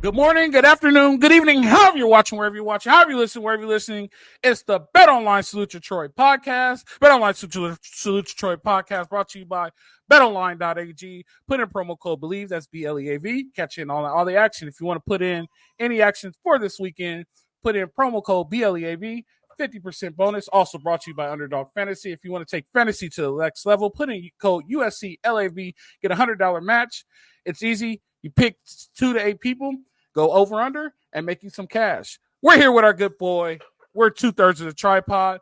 Good morning, good afternoon, good evening, however you're watching, wherever you're watching, however you listen, wherever you're listening. It's the Bet Online Salute Your Troy podcast. Bet Online Salute Your Troy podcast brought to you by betonline.ag. Put in promo code BELIEVE, that's BLEAV. Catch in all the action. If you want to put in any action for this weekend, put in promo code BLEAV. 50% bonus. Also brought to you by Underdog Fantasy. If you want to take fantasy to the next level, put in code USC LAFB. Get a $100 match. It's easy. You pick 2 to 8 people, go over under, and make you some cash. We're here with our good boy. We're 2/3 of the tripod.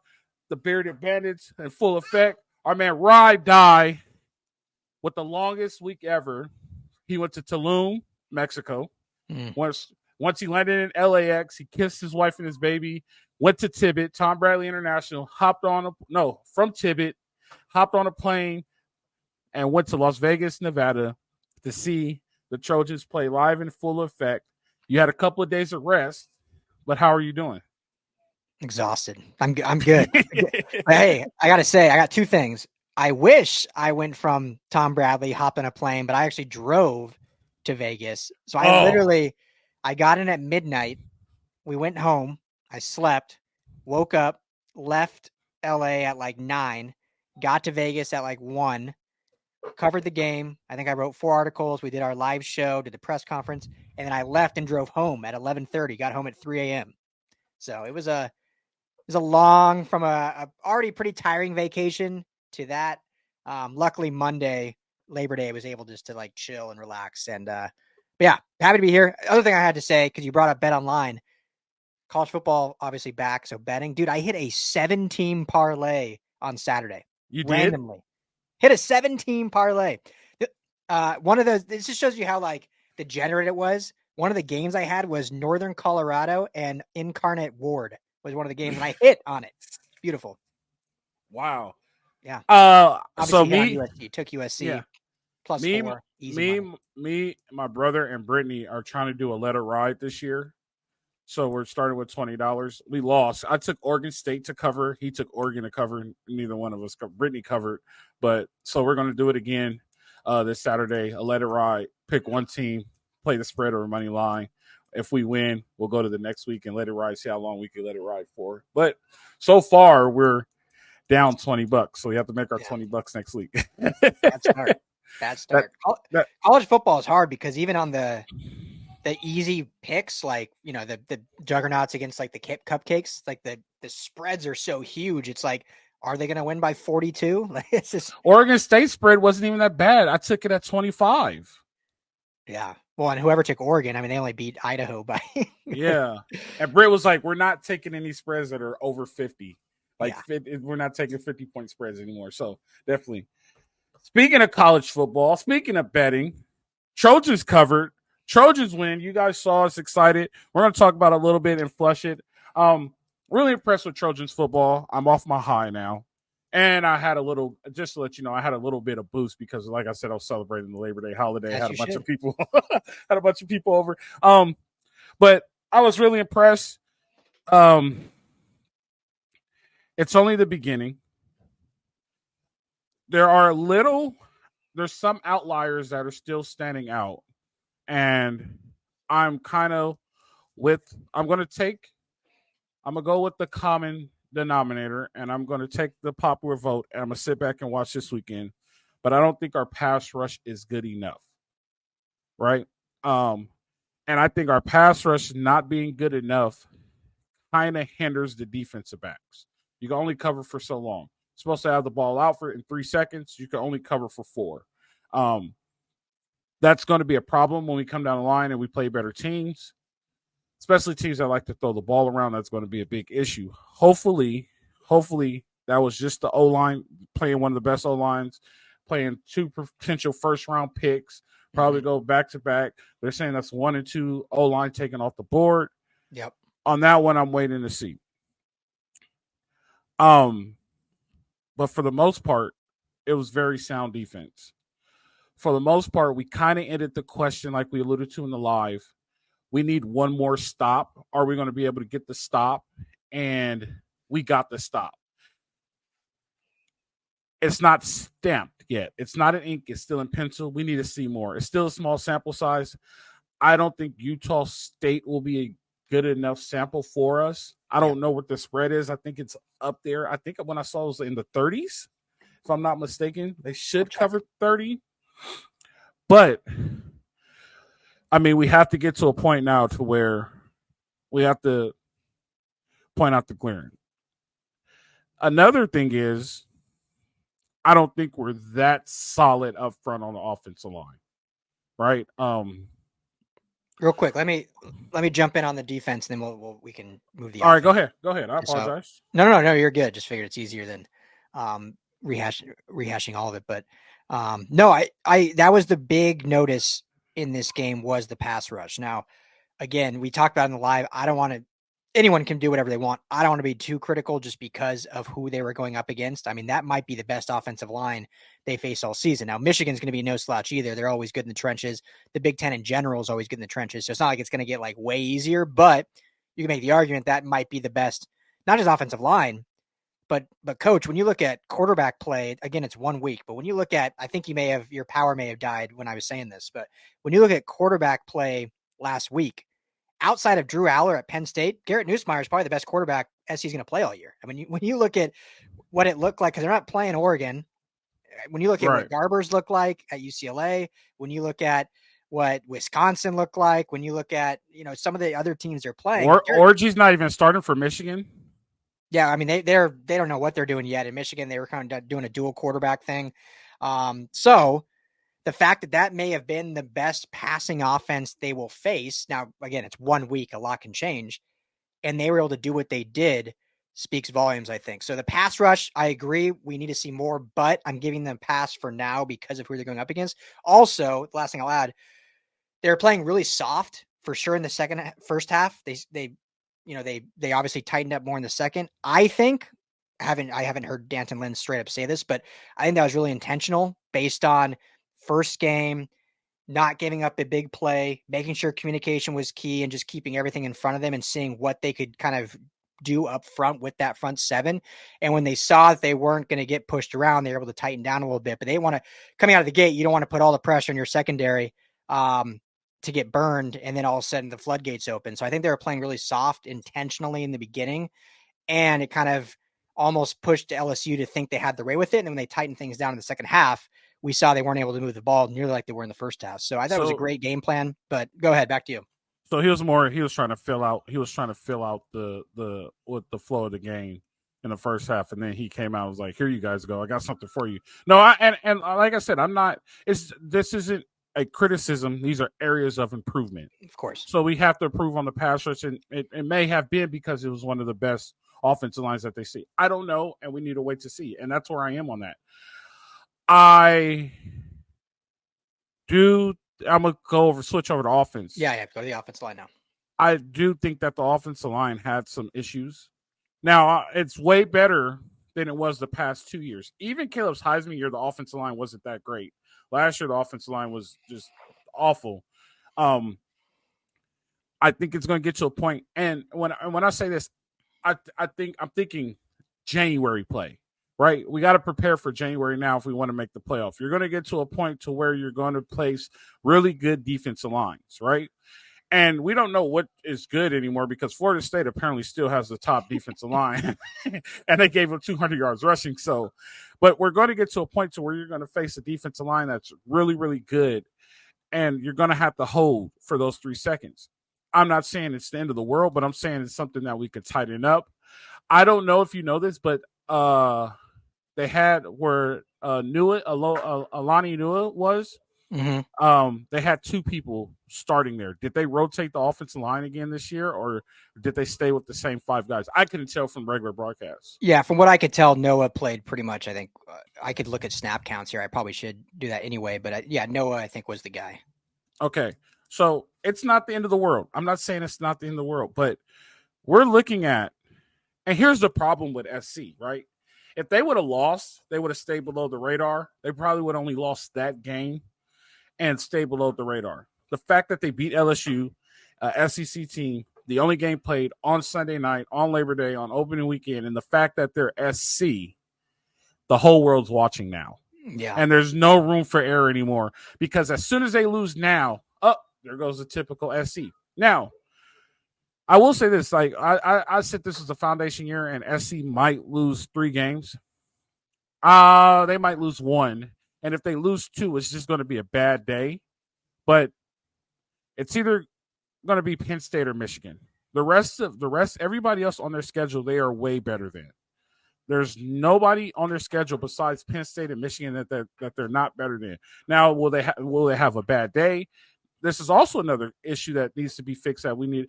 The bearded bandits in full effect. Our man Ride Die with the longest week ever. He went to Tulum, Mexico. Once he landed in LAX, he kissed his wife and his baby, went to Tibet, Tom Bradley International, from Tibet, hopped on a plane, and went to Las Vegas, Nevada to see the Trojans play live in full effect. You had a couple of days of rest, but how are you doing? Exhausted. I'm good. But hey, I got to say, I got 2 things. I wish I went from Tom Bradley, hopping a plane, but I actually drove to Vegas. So I got in at midnight. We went home. I slept, woke up, left LA at like 9, got to Vegas at like 1, covered the game. I think I wrote 4 articles. We did our live show, did the press conference, and then I left and drove home at 11:30. Got home at 3 a.m. So it was a long, from a already pretty tiring vacation to that. Luckily Monday, Labor Day, I was able just to like chill and relax. And but yeah, happy to be here. Other thing I had to say, because you brought up Bet Online, college football obviously back. So betting, dude, I hit a 7-team parlay on Saturday. You did? Randomly. Hit a 7-team parlay. One of those, this just shows you how like degenerate it was. One of the games I had was Northern Colorado and Incarnate Ward was one of the games, and I hit on it. Beautiful. Wow. Yeah. Obviously, USC, took USC yeah. plus 4. Easy money. My brother, and Brittany are trying to do a Let It Ride this year. So we're starting with $20. We lost. I took Oregon State to cover. He took Oregon to cover. Neither one of us. Brittany covered. But so we're going to do it again this Saturday. A Let It Ride. Pick one team, play the spread or money line. If we win, we'll go to the next week and let it ride. See how long we can let it ride for. But so far, we're down $20, so we have to make our $20 next week. Bad start. College football is hard because even on the easy picks, like the juggernauts against like the cupcakes, like the spreads are so huge. It's like, are they going to win by 42? Like, it's just Oregon State spread wasn't even that bad. I took it at 25. Yeah. Well, and whoever took Oregon, I mean, they only beat Idaho by. Yeah. And Britt was like, we're not taking any spreads that are over 50. We're not taking 50-point spreads anymore. So definitely. Speaking of college football, speaking of betting, Trojans covered. Trojans win. You guys saw us excited. We're going to talk about it a little bit and flush it. Really impressed with Trojans football. I'm off my high now. And I had a little, just to let you know, I had a little bit of boost because, like I said, I was celebrating the Labor Day holiday. I had a bunch of people, over. But I was really impressed. It's only the beginning. There's some outliers that are still standing out, and I'm going to go with the common denominator, and I'm going to take the popular vote, and I'm going to sit back and watch this weekend. But I don't think our pass rush is good enough, right? And I think our pass rush not being good enough kind of hinders the defensive backs. You can only cover for so long. You're supposed to have the ball out in 3 seconds. You can only cover for 4. That's going to be a problem when we come down the line and we play better teams. Especially teams that like to throw the ball around, that's going to be a big issue. Hopefully that was just the O-line, playing one of the best O-lines, playing 2 potential first-round picks, probably go back-to-back. They're saying that's 1 and 2 O-line taken off the board. Yep. On that one, I'm waiting to see. But for the most part, it was very sound defense. For the most part, we kind of ended the question like we alluded to in the live. We need one more stop. Are we going to be able to get the stop? And we got the stop. It's not stamped yet. It's not in ink. It's still in pencil. We need to see more. It's still a small sample size. I don't think Utah State will be a good enough sample for us. I don't know what the spread is. I think it's up there. I think when I saw it was in the 30s, if I'm not mistaken. They should cover 30. But, I mean, we have to get to a point now to where we have to point out the clearing. Another thing is, I don't think we're that solid up front on the offensive line, right? Real quick, let me jump in on the defense, and then we can move the. All right, offense. go ahead. I apologize. So, no, you're good. Just figured it's easier than rehashing all of it. But no, I that was the big notice in this game was the pass rush. Now, again, we talked about in the live. I don't want to. Anyone can do whatever they want. I don't want to be too critical just because of who they were going up against. I mean, that might be the best offensive line they face all season. Now, Michigan's going to be no slouch either. They're always good in the trenches. The Big Ten in general is always good in the trenches. So it's not like it's going to get like way easier, but you can make the argument that might be the best, not just offensive line, but coach, when you look at quarterback play, again, it's 1 week, but when you look at, I think your power may have died when I was saying this, but when you look at quarterback play last week, outside of Drew Aller at Penn State, Garrett Nussmeier is probably the best quarterback SC's going to play all year. I mean, when you look at what it looked like, because they're not playing Oregon, when you look at what Garbers look like at UCLA, when you look at what Wisconsin looked like, when you look at, some of the other teams they're playing. Orgy's not even starting for Michigan. Yeah, I mean, they don't know what they're doing yet. In Michigan, they were kind of doing a dual quarterback thing. So the fact that may have been the best passing offense they will face. Now, again, it's 1 week, a lot can change, and they were able to do what they did speaks volumes, I think. So the pass rush, I agree, we need to see more, but I'm giving them a pass for now because of who they're going up against. Also, the last thing I'll add, they're playing really soft for sure in the first half. They obviously tightened up more in the second. I think, I haven't heard Danton Lynn straight up say this, but I think that was really intentional based on first game, not giving up a big play, making sure communication was key and just keeping everything in front of them and seeing what they could kind of do up front with that front seven. And when they saw that they weren't going to get pushed around, they were able to tighten down a little bit, but they want to, coming out of the gate, you don't want to put all the pressure on your secondary to get burned. And then all of a sudden the floodgates open. So I think they were playing really soft intentionally in the beginning, and it kind of almost pushed LSU to think they had the way with it. And then when they tightened things down in the second half, we saw they weren't able to move the ball nearly like they were in the first half. So I thought it was a great game plan, but go ahead, back to you. So he was trying to fill out the flow of the game in the first half, and then he came out and was like, "Here you guys go. I got something for you." No, and like I said, this isn't a criticism. These are areas of improvement. Of course. So we have to improve on the pass rush, and it may have been because it was one of the best offensive lines that they see. I don't know, and we need to wait to see. And that's where I am on that. I'm going to switch over to offense. Yeah, go to the offensive line now. I do think that the offensive line had some issues. Now, it's way better than it was the past 2 years. Even Caleb's Heisman year, the offensive line wasn't that great. Last year, the offensive line was just awful. I think it's going to get to a point, and when I say this, I'm thinking January play. Right, we got to prepare for January now if we want to make the playoff. You're going to get to a point to where you're going to place really good defensive lines, right? And we don't know what is good anymore because Florida State apparently still has the top defensive line, and they gave them 200 yards rushing. So, but we're going to get to a point to where you're going to face a defensive line that's really, really good, and you're going to have to hold for those 3 seconds. I'm not saying it's the end of the world, but I'm saying it's something that we could tighten up. I don't know if you know this, but they had where Alani Nua was. Mm-hmm. They had 2 people starting there. Did they rotate the offensive line again this year, or did they stay with the same 5 guys? I couldn't tell from regular broadcasts. Yeah, from what I could tell, Noah played pretty much. I think I could look at snap counts here. I probably should do that anyway, but Noah I think was the guy. Okay, so it's not the end of the world. I'm not saying it's not the end of the world, but we're looking at, and here's the problem with SC, right? If they would have lost, they would have stayed below the radar. They probably would have only lost that game and stayed below the radar. The fact that they beat LSU, SEC team, the only game played on Sunday night, on Labor Day, on opening weekend, and the fact that they're SC, the whole world's watching now. Yeah. And there's no room for error anymore because as soon as they lose now, there goes the typical SC. Now, I will say this: like I said, this is a foundation year, and SC might lose 3 games. They might lose 1, and if they lose 2, it's just going to be a bad day. But it's either going to be Penn State or Michigan. The rest, everybody else on their schedule, they are way better than. There's nobody on their schedule besides Penn State and Michigan that they're not better than. Now, will they have a bad day? This is also another issue that needs to be fixed. That we need.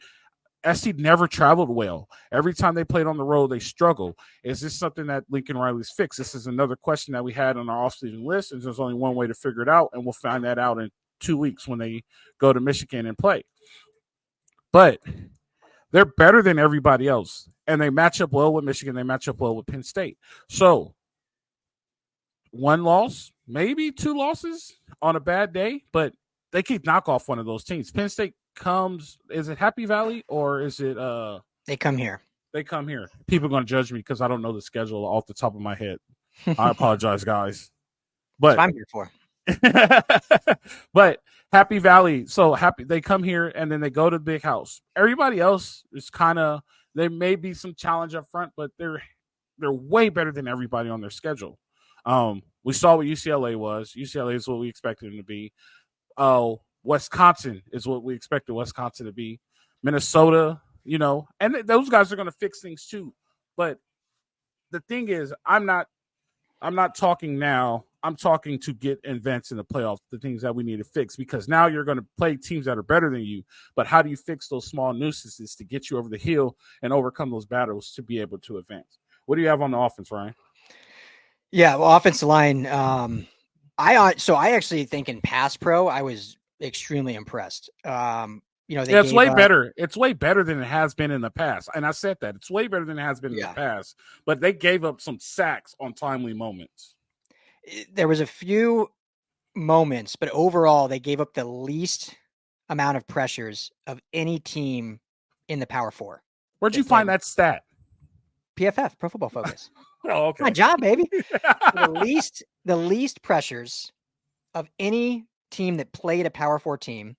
SC never traveled well. Every time they played on the road, they struggle. Is this something that Lincoln Riley's fixed? This is another question that we had on our offseason list, and there's only one way to figure it out, and we'll find that out in 2 weeks when they go to Michigan and play. But they're better than everybody else, and they match up well with Michigan. They match up well with Penn State. So 1 loss, maybe 2 losses on a bad day, but they keep knock off one of those teams. Penn State comes, is it Happy Valley or is it they come here? They come here. People are going to judge me because I don't know the schedule off the top of my head. I apologize, guys. But that's what I'm here for. But Happy Valley, so happy they come here and then they go to the big house. Everybody else is kind of, there may be some challenge up front, but they're way better than everybody on their schedule. We saw what UCLA was. UCLA is what we expected them to be. Wisconsin is what we expected Wisconsin to be. Minnesota, and those guys are going to fix things too. But the thing is, I'm not talking now. I'm talking to get events in the playoffs, the things that we need to fix, because now you're going to play teams that are better than you. But how do you fix those small nuisances to get you over the hill and overcome those battles to be able to advance? What do you have on the offense, Ryan? Yeah, well, offensive line. I actually think in pass pro, I was extremely impressed. It's way better. It's way better than it has been in the past. And I said that it's way better than it has been in the past, but they gave up some sacks on timely moments. There was a few moments, but overall they gave up the least amount of pressures of any team in the Power 4. Where'd you find that stat? PFF, Pro Football Focus. Oh, okay. My job, baby. The least pressures of any team that played a Power 4 team,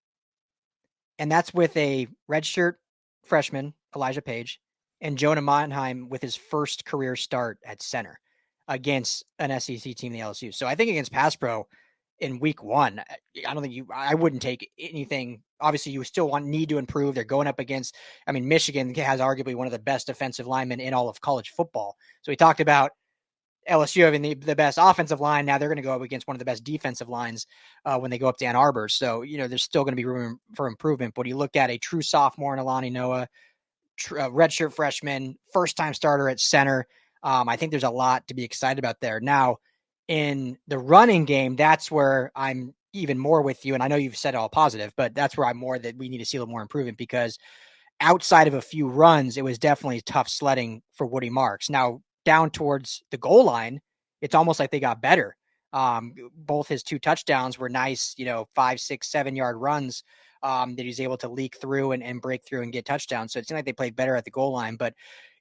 and that's with a redshirt freshman, Elijah Page, and Jonah Monheim with his first career start at center against an SEC team, the LSU. So I think against pass pro in week 1, I wouldn't take anything. Obviously, you still need to improve. They're going up against, Michigan has arguably one of the best defensive linemen in all of college football. So we talked about LSU having the best offensive line. Now they're going to go up against one of the best defensive lines when they go up to Ann Arbor. So, there's still going to be room for improvement. But you look at a true sophomore in Alani Noah, redshirt freshman, first-time starter at center. I think there's a lot to be excited about there. Now, in the running game, that's where I'm even more with you. And I know you've said all positive, but that's where I'm more that we need to see a little more improvement, because outside of a few runs, it was definitely tough sledding for Woody Marks. Now, down towards the goal line, it's almost like they got better. Both his 2 touchdowns were nice, 5, 6, 7-yard runs that he's able to leak through and break through and get touchdowns. So it seemed like they played better at the goal line, but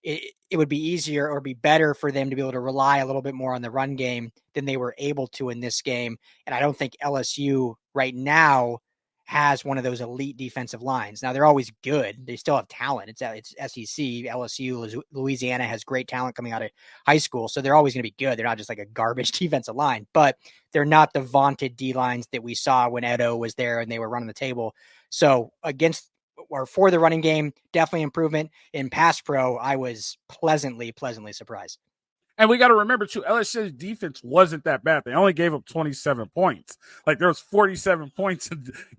it would be easier or be better for them to be able to rely a little bit more on the run game than they were able to in this game. And I don't think LSU right now has one of those elite defensive lines. Now, they're always good. They still have talent. It's SEC, LSU, Louisiana has great talent coming out of high school, so they're always going to be good. They're not just like a garbage defensive line, but they're not the vaunted D-lines that we saw when Edo was there and they were running the table. So against or for the running game, definitely improvement. In pass pro, I was pleasantly surprised. And we got to remember, too, LSU's defense wasn't that bad. They only gave up 27 points. Like, there was 47 points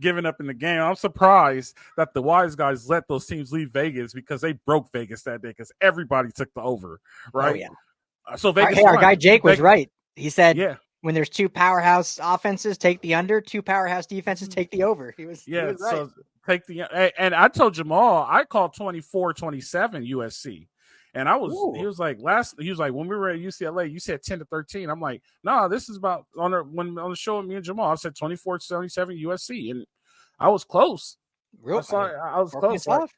given up in the game. I'm surprised that the wise guys let those teams leave Vegas, because they broke Vegas that day because everybody took the over, right? Oh, yeah. So Vegas our guy Jake was right. He said, yeah, when there's 2 powerhouse offenses, take the under. 2 powerhouse defenses, take the over. He was right. So take the – and I told Jamal, I called 24-27 USC. And he was like, when we were at UCLA, you said 10-13. I'm like, no, this is about on the show with me and Jamal. I said 24-77 USC, and I was close. I was close.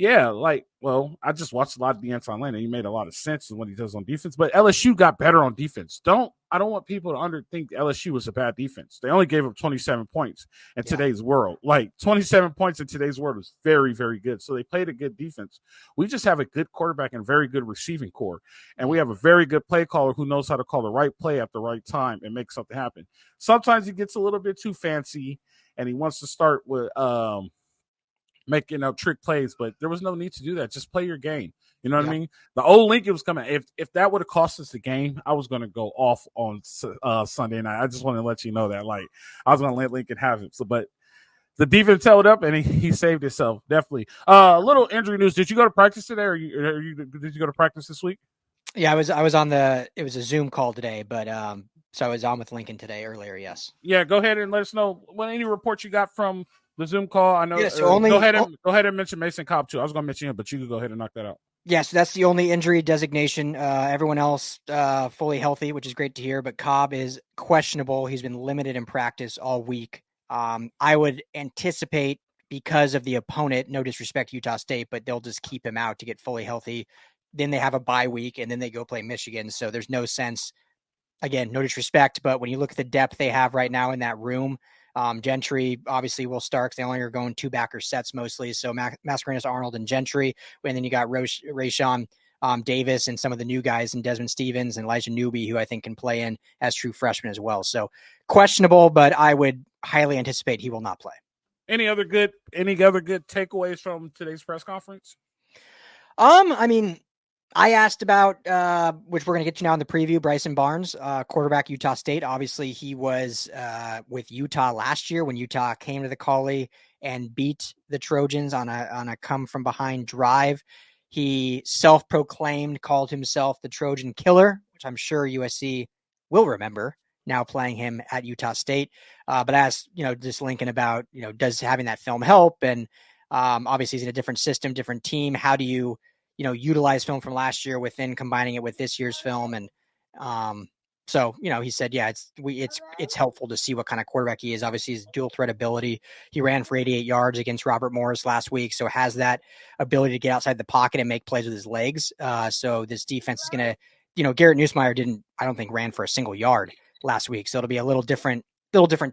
Yeah, I just watched a lot of Deion Lane, and he made a lot of sense in what he does on defense. But LSU got better on defense. I don't want people to underthink LSU was a bad defense. They only gave up 27 points in today's world. 27 points in today's world is very, very good. So they played a good defense. We just have a good quarterback and very good receiving core, and we have a very good play caller who knows how to call the right play at the right time and make something happen. Sometimes he gets a little bit too fancy, and he wants to start with making up trick plays, but there was no need to do that. Just play your game. You know what I mean? The old Lincoln was coming. If that would have cost us the game, I was going to go off on Sunday night. I just want to let you know that. I was going to let Lincoln have it. So, but the defense held up, and he saved himself. Definitely. A little injury news. Did you go to practice today, or did you go to practice this week? Yeah, I was on it was a Zoom call today, but so I was on with Lincoln today earlier. Yes. Yeah, go ahead and let us know any reports you got from the Zoom call. I know. Yeah, so go ahead and mention Mason Cobb too. I was going to mention him, but you can go ahead and knock that out. Yeah, so that's the only injury designation. Everyone else fully healthy, which is great to hear. But Cobb is questionable. He's been limited in practice all week. I would anticipate, because of the opponent, no disrespect to Utah State, but they'll just keep him out to get fully healthy. Then they have a bye week, and then they go play Michigan. So there's no sense. Again, no disrespect, but when you look at the depth they have right now in that room, Gentry obviously will start because they only are going 2 backer sets mostly. So Mascarenas, Arnold, and Gentry. And then you got Rayshawn Davis and some of the new guys, and Desmond Stevens and Elijah Newby, who I think can play in as true freshmen as well. So questionable, but I would highly anticipate he will not play. Any other good takeaways from today's press conference? I mean, I asked about, which we're going to get to now in the preview, Bryson Barnes, quarterback, Utah State. Obviously, he was with Utah last year when Utah came to the Collie and beat the Trojans on a come-from-behind drive. He self-proclaimed, called himself the Trojan Killer, which I'm sure USC will remember now playing him at Utah State. But as, just Lincoln about, does having that film help? And obviously, he's in a different system, different team. How do you utilize film from last year within combining it with this year's film? And so, he said, yeah, it's helpful to see what kind of quarterback he is. Obviously, his dual threat ability. He ran for 88 yards against Robert Morris last week, so has that ability to get outside the pocket and make plays with his legs. So this defense is going to, Garrett Nussmeier I don't think ran for a single yard last week. So it'll be a little different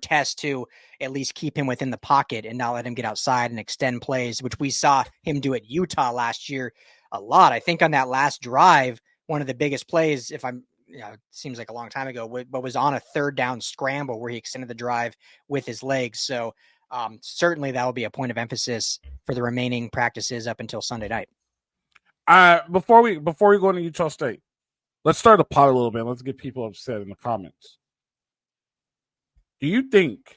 test to at least keep him within the pocket and not let him get outside and extend plays, which we saw him do at Utah last year a lot. I think on that last drive, one of the biggest plays, it seems like a long time ago, but was on a 3rd down scramble where he extended the drive with his legs. So certainly that will be a point of emphasis for the remaining practices up until Sunday night. Before we go into Utah State, let's start the pot a little bit. Let's get people upset in the comments. Do you think,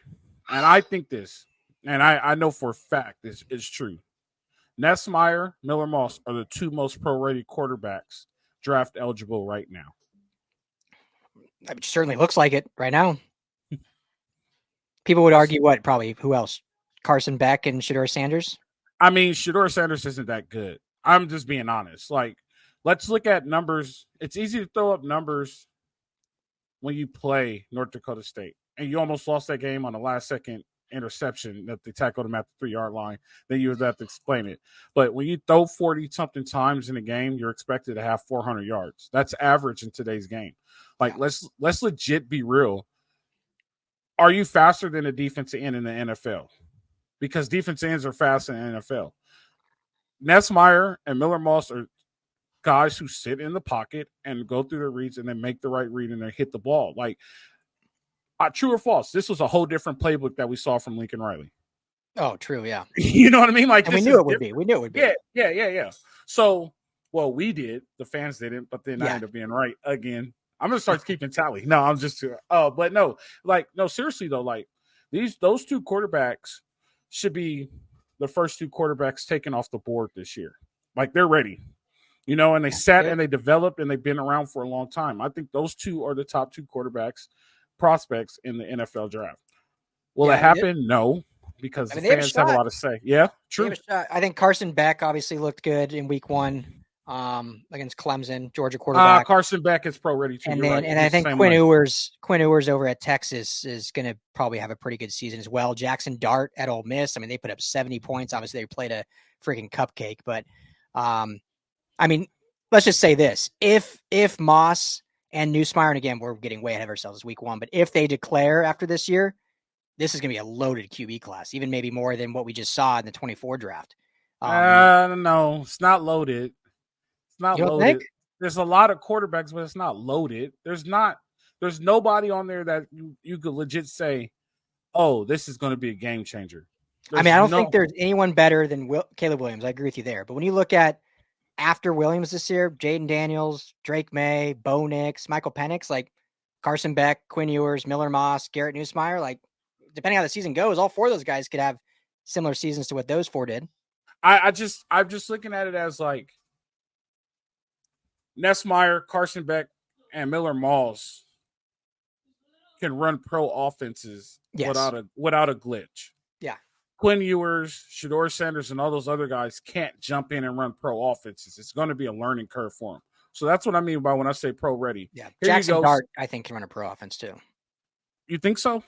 and I think this, and I know for a fact this is true, Nussmeier, Miller Moss are the 2 most pro-rated quarterbacks draft eligible right now? It certainly looks like it right now. People would argue probably who else? Carson Beck and Shedeur Sanders? I mean, Shedeur Sanders isn't that good. I'm just being honest. Let's look at numbers. It's easy to throw up numbers when you play North Dakota State. And you almost lost that game on the last-second interception that they tackled him at the 3-yard line. Then you would have to explain it. But when you throw 40-something times in a game, you're expected to have 400 yards. That's average in today's game. Let's legit be real. Are you faster than a defensive end in the NFL? Because defensive ends are fast in the NFL. Nussmeier and Miller Moss are guys who sit in the pocket and go through their reads and then make the right read and then hit the ball. True or false? This was a whole different playbook that we saw from Lincoln Riley. Oh, true, yeah. You know what I mean? And we knew it would be. We knew it would be. Yeah. So, we did. The fans didn't, but then I ended up being right again. I'm gonna start keeping tally. No, I'm just. But no, no. Seriously though, those 2 quarterbacks should be the first 2 quarterbacks taken off the board this year. They're ready. And they sat and they developed and they've been around for a long time. I think those 2 are the top 2 quarterbacks prospects in the NFL draft. Will it happen? No, because the fans have a lot to say. Yeah, true. I think Carson Beck obviously looked good in week 1. against Clemson, Georgia quarterback. Carson Beck is pro ready too. And You're then, right. and I think Quinn Ewers over at Texas is going to probably have a pretty good season as well. Jackson Dart at Ole Miss. I mean, they put up 70 points. Obviously, they played a freaking cupcake. But, I mean, let's just say this: if Moss and Newsmeyer, and again, we're getting way ahead of ourselves week one, but if they declare after this year, this is going to be a loaded QB class, even maybe more than what we just saw in the 24 draft. No, it's not loaded. It's not loaded. Think? There's a lot of quarterbacks, but it's not loaded. There's nobody on there that you could legit say, oh, this is going to be a game changer. I don't think there's anyone better than Caleb Williams. I agree with you there. But when you look at after Williams this year, Jaden Daniels, Drake May, Bo Nix, Michael Penix, like Carson Beck, Quinn Ewers, Miller Moss, Garrett Newsmeyer, like depending on how the season goes, all four of those guys could have similar seasons to what those four did. I'm just looking at it as like Nessmeyer, Carson Beck, and Miller Moss can run pro offenses without a glitch. Yeah. Quinn Ewers, Shedeur Sanders, and all those other guys can't jump in and run pro offenses. It's going to be a learning curve for them. So that's what I mean by when I say pro ready. Yeah. Jackson Dart, I think, can run a pro offense too. You think so?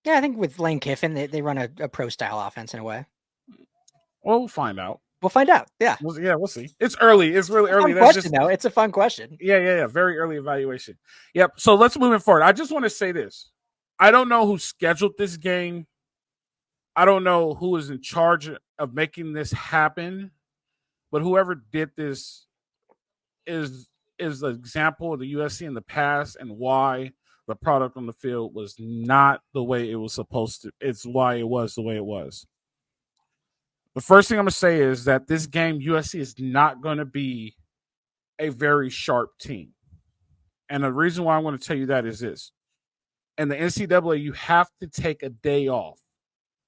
Yeah, I think with Lane Kiffin, they run a pro style offense in a way. Well, we'll find out. We'll find out. Yeah. We'll see. It's early. It's really early. Though. It's a fun question. Yeah. Very early evaluation. Yep. So let's move it forward. I just want to say this. I don't know who scheduled this game. I don't know who is in charge of making this happen, but whoever did this is an example of the USC in the past and why the product on the field was not the way it was supposed to. It's why it was the way it was. The first thing I'm going to say is that this game, USC is not going to be a very sharp team. And the reason why I'm going to tell you that is this. In the NCAA, you have to take a day off.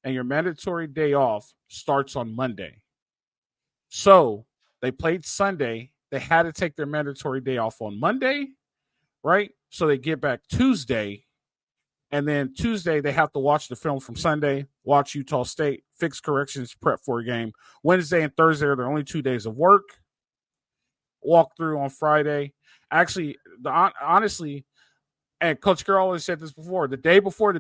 And your mandatory day off starts on Monday. So they played Sunday. They had to take their mandatory day off on Monday, right? So they get back Tuesday. And then Tuesday, they have to watch the film from Sunday, watch Utah State, fix corrections, prep for a game. Wednesday and Thursday are the only 2 days of work. Walk through on Friday. Actually, honestly, and Coach Carroll always said this before, the day before,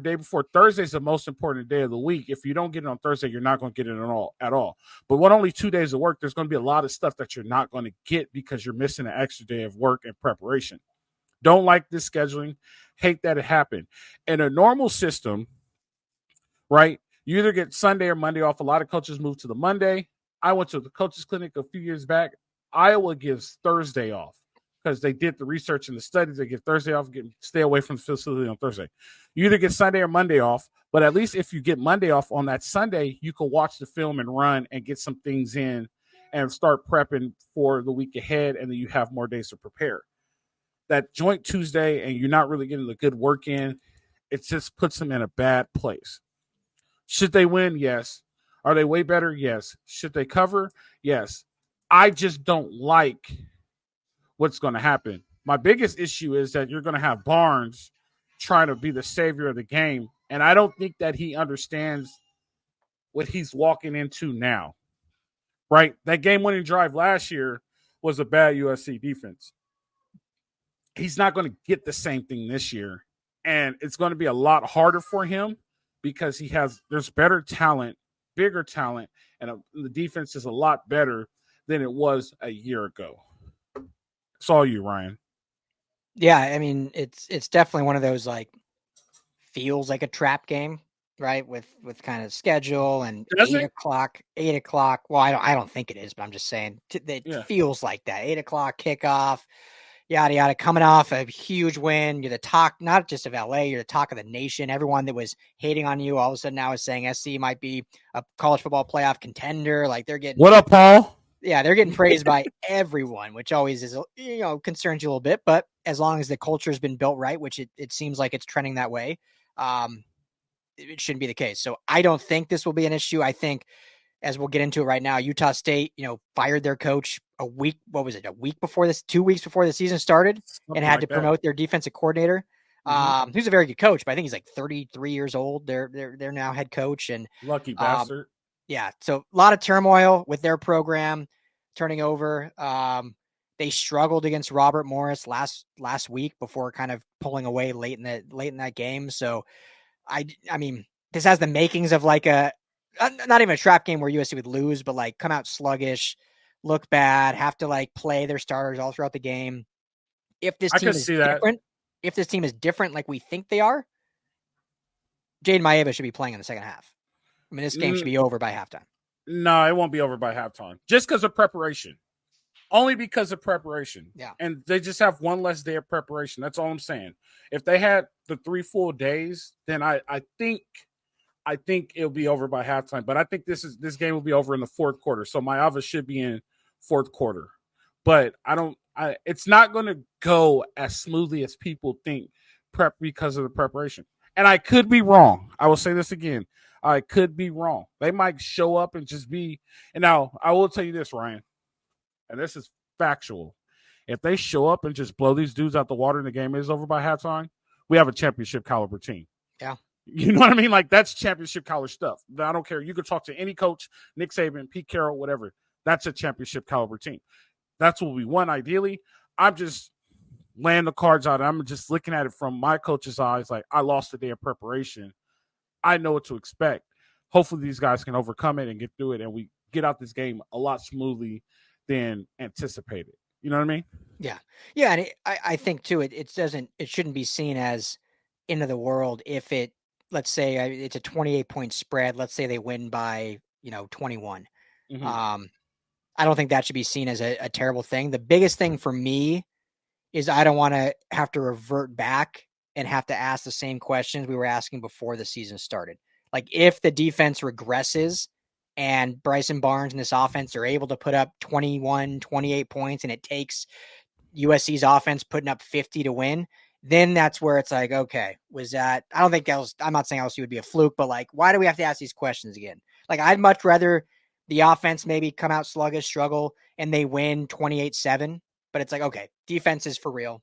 Thursday is the most important day of the week. If you don't get it on Thursday, you're not going to get it at all. But with only 2 days of work, there's going to be a lot of stuff that you're not going to get because you're missing an extra day of work and preparation. Don't like this scheduling. Hate that it happened. In a normal system, right, you either get Sunday or Monday off. A lot of coaches move to the Monday. I went to the coaches clinic a few years back. Iowa gives Thursday off because they did the research and the studies. They get Thursday off, stay away from the facility on Thursday. You either get Sunday or Monday off, but at least if you get Monday off on that Sunday, you can watch the film and run and get some things in and start prepping for the week ahead, and then you have more days to prepare. That joint Tuesday and you're not really getting the good work in, it just puts them in a bad place. Should they win? Yes. Are they way better? Yes. Should they cover? Yes. I just don't like what's going to happen. My biggest issue is that you're going to have Barnes trying to be the savior of the game, and I don't think that he understands what he's walking into now, right? That game-winning drive last year was a bad USC defense. He's not going to get the same thing this year, and it's going to be a lot harder for him because there's better talent, bigger talent, and the defense is a lot better than it was a year ago. It's all you, Ryan. Yeah, I mean, it's definitely one of those like feels like a trap game, right? With kind of schedule and 8 o'clock. Well, I don't think it is, but I'm just saying it feels like that. 8 o'clock kickoff, yada yada. Coming off a huge win, you're the talk not just of LA, you're the talk of the nation. Everyone that was hating on you all of a sudden now is saying SC might be a college football playoff contender. Like they're getting what up, Paul? Yeah, they're getting praised by everyone, which always is, concerns you a little bit. But as long as the culture has been built right, which it seems like it's trending that way, it shouldn't be the case. So I don't think this will be an issue. I think, as we'll get into it right now, Utah State, fired their coach a week before this, 2 weeks before the season started, and had to promote their defensive coordinator. Who's a very good coach, but I think he's like 33 years old. They're now head coach, and lucky bastard. Yeah, so a lot of turmoil with their program. turning over. They struggled against Robert Morris last week before kind of pulling away late in that game. So I mean, this has the makings of like not even a trap game where USC would lose, but like come out sluggish, look bad, have to like play their starters all throughout the game. If this team is different, like we think they are, Jaden Maeva should be playing in the second half. I mean, this game should be over by halftime. No, it won't be over by halftime. Just because of preparation. Only because of preparation. Yeah. And they just have one less day of preparation. That's all I'm saying. If they had the 3 full days, then I think it'll be over by halftime. But I think this game will be over in the fourth quarter. So Maeva should be in fourth quarter. But it's not going to go as smoothly as people think because of the preparation. And I could be wrong. I will say this again. I could be wrong. They might show up and just be. And now I will tell you this, Ryan, and this is factual. If they show up and just blow these dudes out the water and the game is over by halftime, we have a championship caliber team. Yeah. You know what I mean? Like, that's championship caliber stuff. I don't care. You could talk to any coach, Nick Saban, Pete Carroll, whatever. That's a championship caliber team. That's what we want, ideally. I'm just laying the cards out. I'm just looking at it from my coach's eyes. Like, I lost a day of preparation. I know what to expect. Hopefully these guys can overcome it and get through it, and we get out this game a lot smoothly than anticipated. You know what I mean? Yeah. Yeah. And I think too, it shouldn't be seen as end of the world if let's say it's a 28-point spread. Let's say they win by, 21. Mm-hmm. I don't think that should be seen as a terrible thing. The biggest thing for me is I don't want to have to revert back and have to ask the same questions we were asking before the season started. Like, if the defense regresses and Bryson Barnes and this offense are able to put up 21, 28 points, and it takes USC's offense putting up 50 to win, then that's where it's like, okay, I'm not saying LSU would be a fluke, but like, why do we have to ask these questions again? Like, I'd much rather the offense maybe come out sluggish, struggle, and they win 28-7, but it's like, okay, defense is for real.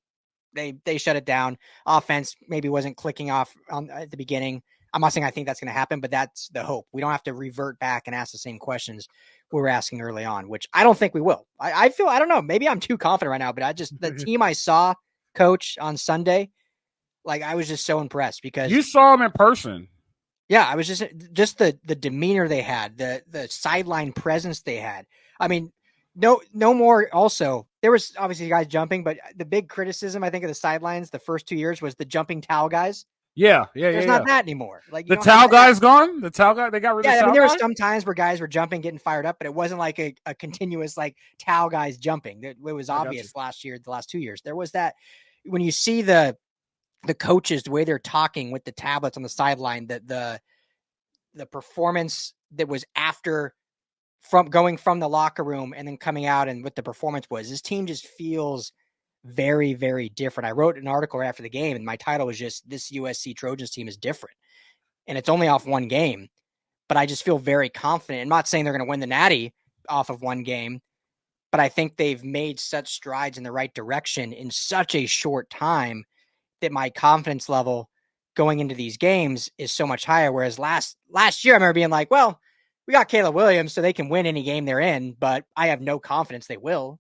They shut it down. Offense maybe wasn't clicking off at the beginning. I'm not saying I think that's going to happen, but that's the hope. We don't have to revert back and ask the same questions we were asking early on, which I don't think we will. I feel, I don't know, maybe I'm too confident right now, but the team I saw coach on Sunday, like, I was just so impressed because you saw him in person. Yeah, I was just the demeanor they had, the sideline presence they had. I mean, no more. Also, there was obviously guys jumping, but the big criticism I think of the sidelines the first 2 years was the jumping towel guys. Yeah. There's not that anymore. Like, the towel guy's gone. The towel guy, they got rid of. Yeah, the I mean, towel there guy? were some times where guys were jumping, getting fired up, but it wasn't like a continuous like towel guys jumping. It was obvious last year, the last 2 years. There was that when you see the coaches, the way they're talking with the tablets on the sideline, the performance that was after going from the locker room and then coming out and what the performance was. This team just feels very, very different. I wrote an article right after the game, and my title was just, "This USC Trojans team is different." And it's only off one game, but I just feel very confident. I'm not saying they're going to win the Natty off of one game, but I think they've made such strides in the right direction in such a short time that my confidence level going into these games is so much higher. Whereas last year, I remember being like, well, we got Caleb Williams, so they can win any game they're in, but I have no confidence they will.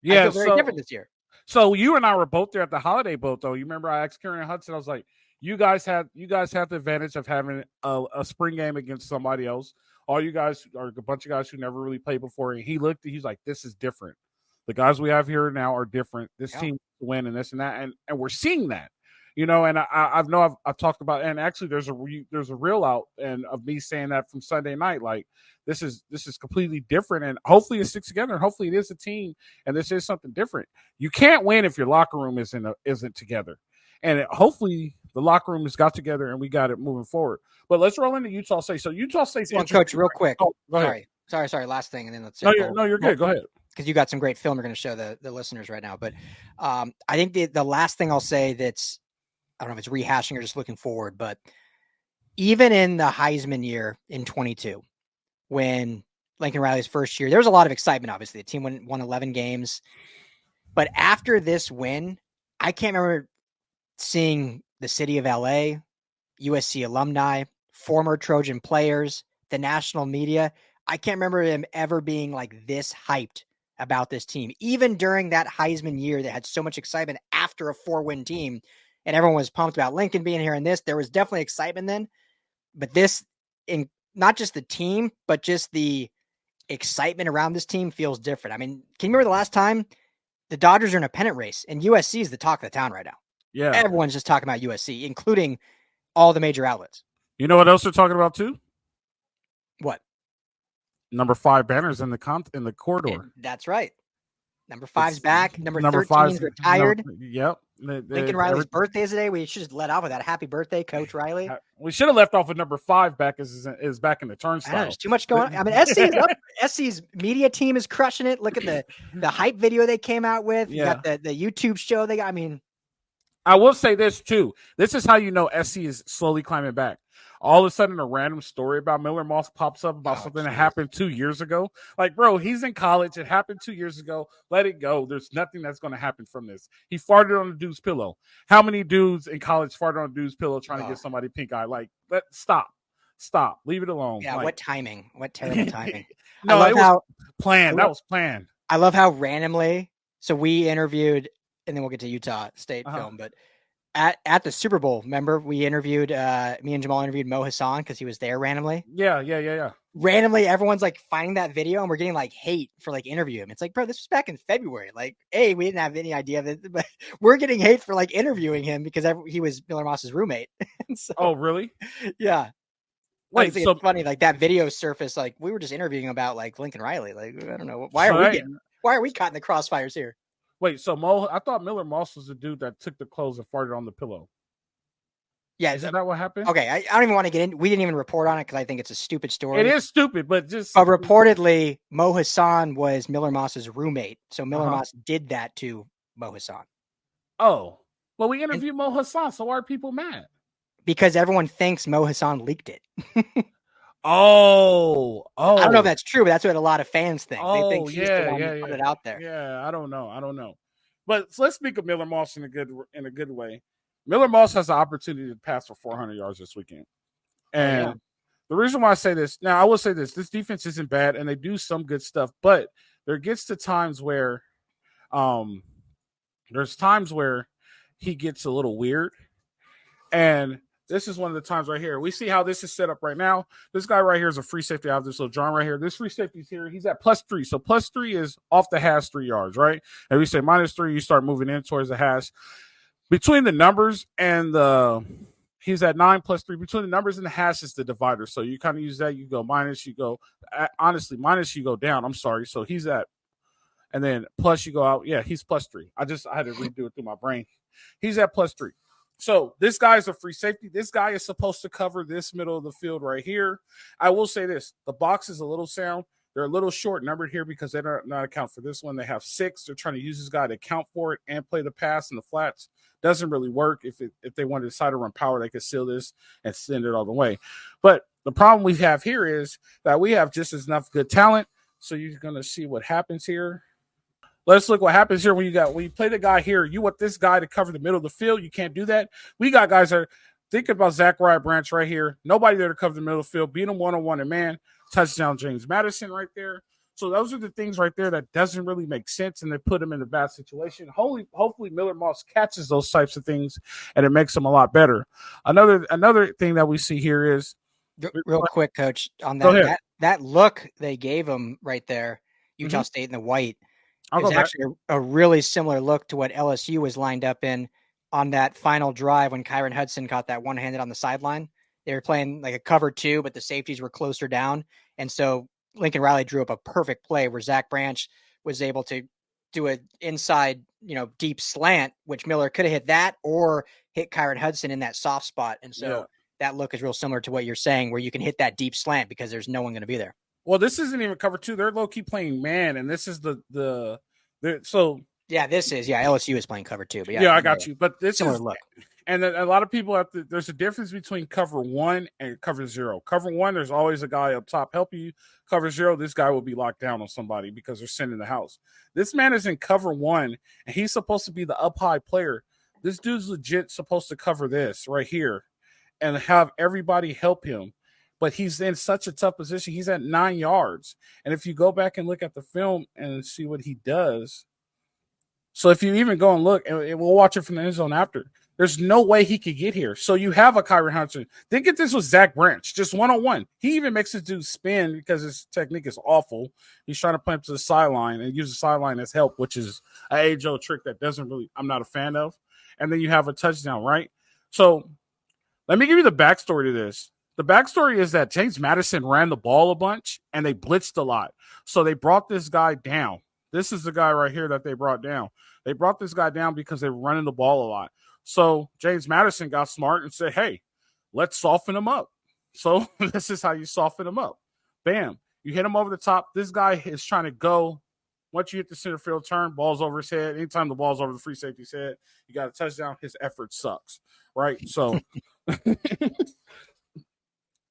Yeah, I feel very different this year. So you and I were both there at the holiday boat, though. You remember I asked Karen Hudson, I was like, you guys have the advantage of having a spring game against somebody else. All you guys are a bunch of guys who never really played before. And he's like, this is different. The guys we have here now are different. This team will win and this and that. And we're seeing that. And I've talked about, and actually there's a reel out and of me saying that from Sunday night, like this is completely different, and hopefully it sticks together, and hopefully it is a team, and this is something different. You can't win if your locker room isn't together, and hopefully the locker room has got together and we got it moving forward. But let's roll into Utah State. So Utah State's Coach, real quick. Oh, go ahead. Sorry. Last thing, and then let's. No, you're good. Go ahead. Because you got some great film you're going to show the listeners right now. But I think the last thing I'll say that's, I don't know if it's rehashing or just looking forward, but even in the Heisman year in 22, when Lincoln Riley's first year, there was a lot of excitement, obviously. The team won 11 games. But after this win, I can't remember seeing the city of LA, USC alumni, former Trojan players, the national media. I can't remember him ever being like this hyped about this team, even during that Heisman year that had so much excitement after a 4-win team, and everyone was pumped about Lincoln being here and this. There was definitely excitement then, but this, in not just the team, but just the excitement around this team feels different. I mean, can you remember the last time the Dodgers are in a pennant race and USC is the talk of the town right now? Yeah. Everyone's just talking about USC, including all the major outlets. You know what else they're talking about too? What? Number 5 banners in the corridor. That's right. Number 5's back. Number 13's 5's retired. Yep. Lincoln Riley's birthday is today. We should just let off with that. Happy birthday, Coach Riley. We should have left off with number 5 back is back in the turnstile. I know, there's too much going on. I mean, SC's media team is crushing it. Look at the hype video they came out with. You got the YouTube show they got. I mean, I will say this too. This is how you know SC is slowly climbing back. All of a sudden, a random story about Miller Moss pops up about something that happened 2 years ago. Like, bro, he's in college. It happened 2 years ago. Let it go. There's nothing that's going to happen from this. He farted on a dude's pillow. How many dudes in college farted on a dude's pillow trying to get somebody pink eye? Like, stop. Leave it alone. Yeah, like, what timing? What terrible timing. No, it was planned. That was planned. I love how randomly. So we interviewed, and then we'll get to Utah State film, but at the Super Bowl, remember we interviewed me and Jamal interviewed Mo Hassan because he was there randomly. Yeah. Randomly, everyone's like finding that video, and we're getting like hate for like interviewing him. It's like, bro, this was back in February. Like, we didn't have any idea of it, but we're getting hate for like interviewing him because he was Miller Moss's roommate. So, oh, really? Yeah. Wait, so it's funny, like that video surfaced, like we were just interviewing about like Lincoln Riley. Like, I don't know, why are we caught in the crossfires here? Wait, so I thought Miller Moss was the dude that took the clothes and farted on the pillow. Yeah, is that what happened? Okay, I don't even want to get in. We didn't even report on it because I think it's a stupid story. It is stupid, but reportedly, Mo Hassan was Miller Moss's roommate, so Miller Moss did that to Mo Hassan. Oh, well, we interviewed Mo Hassan, so why are people mad? Because everyone thinks Mo Hassan leaked it. Oh. I don't know if that's true, but that's what a lot of fans think. Oh, they think he's the one who put it out there. Yeah, I don't know. But let's speak of Miller Moss in a good way. Miller Moss has the opportunity to pass for 400 yards this weekend. And the reason why I say this, now I will say this defense isn't bad and they do some good stuff, but there gets to times where he gets a little weird. And this is one of the times right here. We see how this is set up right now. This guy right here is a free safety. I have this little John right here. This free safety is here. He's at +3. So +3 is off the hash 3 yards, right? And we say -3, you start moving in towards the hash. Between the numbers and he's at 9 +3. Between the numbers and the hash is the divider. So you kind of use that. You go minus, you go, honestly, minus, you go down. I'm sorry. So he's at, and then plus you go out. Yeah, he's +3. I had to redo it through my brain. He's at +3. So this guy is a free safety. This guy is supposed to cover this middle of the field right here. I will say this. The box is a little sound. They're a little short numbered here because they don't not account for this one. They have 6. They're trying to use this guy to account for it and play the pass in the flats. Doesn't really work. If they want to decide to run power, they could seal this and send it all the way. But the problem we have here is that we have just enough good talent. So you're going to see what happens here. Let's look what happens here when you play the guy here. You want this guy to cover the middle of the field. You can't do that. We got guys that are thinking about Zachariah Branch right here. Nobody there to cover the middle of the field. Beat him one-on-one and man. Touchdown James Madison right there. So those are the things right there that doesn't really make sense, and they put him in a bad situation. Hopefully Miller Moss catches those types of things, and it makes them a lot better. Another thing that we see here is real quick, Coach, on that look they gave him right there, Utah State in the white. It's actually a really similar look to what LSU was lined up in on that final drive when Kyron Hudson caught that one-handed on the sideline. They were playing like a cover 2, but the safeties were closer down. And so Lincoln Riley drew up a perfect play where Zach Branch was able to do an inside, deep slant, which Miller could have hit that or hit Kyron Hudson in that soft spot. And so that look is real similar to what you're saying, where you can hit that deep slant because there's no one going to be there. Well, this isn't even cover 2. They're low-key playing man, and this is LSU is playing cover 2. But I got you. But this similar is look. And a lot of people there's a difference between cover 1 and cover 0. Cover 1, there's always a guy up top helping you. Cover 0, this guy will be locked down on somebody because they're sending the house. This man is in cover 1, and he's supposed to be the up-high player. This dude's legit supposed to cover this right here and have everybody help him. but he's in such a tough position. He's at 9 yards. And if you go back and look at the film and see what he does, so if you even go and look, and we'll watch it from the end zone after, there's no way he could get here. So you have a Kyrie Hunter. Think if this was Zach Branch, just one-on-one. He even makes this dude spin because his technique is awful. He's trying to play him to the sideline and use the sideline as help, which is an age-old trick that I'm not a fan of. And then you have a touchdown, right? So let me give you the backstory to this. The backstory is that James Madison ran the ball a bunch and they blitzed a lot. So they brought this guy down. This is the guy right here that they brought down. They brought this guy down because they were running the ball a lot. So James Madison got smart and said, hey, let's soften him up. So this is how you soften him up. Bam. You hit him over the top. This guy is trying to go. Once you hit the center field turn, ball's over his head. Anytime the ball's over the free safety's head, you got a touchdown. His effort sucks, right? So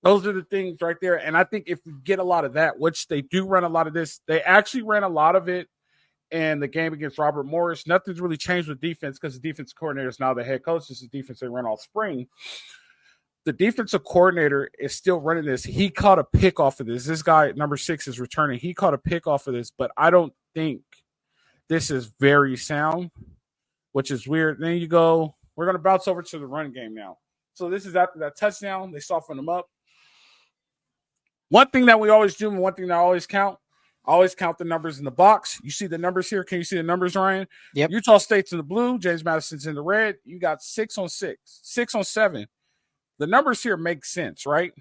those are the things right there. And I think if we get a lot of that, which they do run a lot of this, they actually ran a lot of it in the game against Robert Morris. Nothing's really changed with defense because the defense coordinator is now the head coach. This is the defense they ran all spring. The defensive coordinator is still running this. He caught a pick off of this. This guy, number 6, is returning. He caught a pick off of this, but I don't think this is very sound, which is weird. Then you go, we're going to bounce over to the run game now. So this is after that touchdown. They soften them up. One thing that we always do and one thing that I always count the numbers in the box. You see the numbers here? Can you see the numbers, Ryan? Yep. Utah State's in the blue. James Madison's in the red. You got 6 on 6, 6 on 7. The numbers here make sense, right?